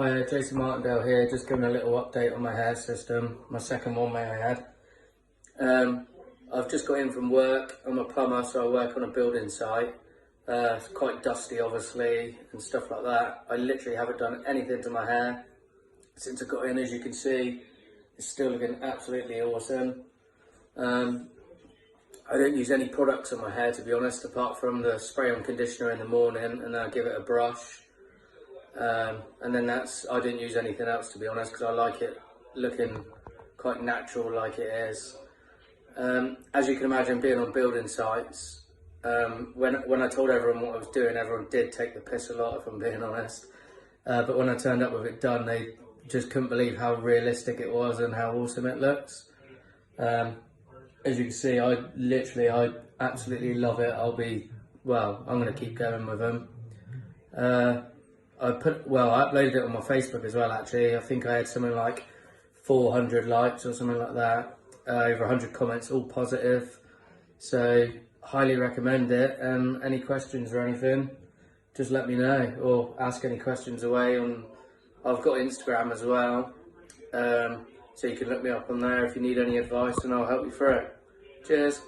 Hi, Jason Martindale here, just giving a little update on my hair system, my second one I had. I've just got in from work. I'm a plumber, so I work on a building site. It's quite dusty, obviously, and stuff like that. I literally haven't done anything to my hair since I got in. As you can see, it's still looking absolutely awesome. I don't use any products on my hair, to be honest, apart from the spray-on conditioner in the morning, and then I give it a brush. And then I didn't use anything else, to be honest, because I like it looking quite natural like it is. As you can imagine, being on building sites, when I told everyone what I was doing, everyone did take the piss a lot, if I'm being honest. But when I turned up with it done, they just couldn't believe how realistic it was and how awesome it looks. As you can see, I absolutely love it. I'm going to keep going with them. I uploaded it on my Facebook as well, actually. I think I had something like 400 likes or something like that. Over 100 comments, all positive. So, highly recommend it. Any questions or anything, just let me know, or ask any questions away. I've got Instagram as well. So you can look me up on there if you need any advice, and I'll help you through it. Cheers.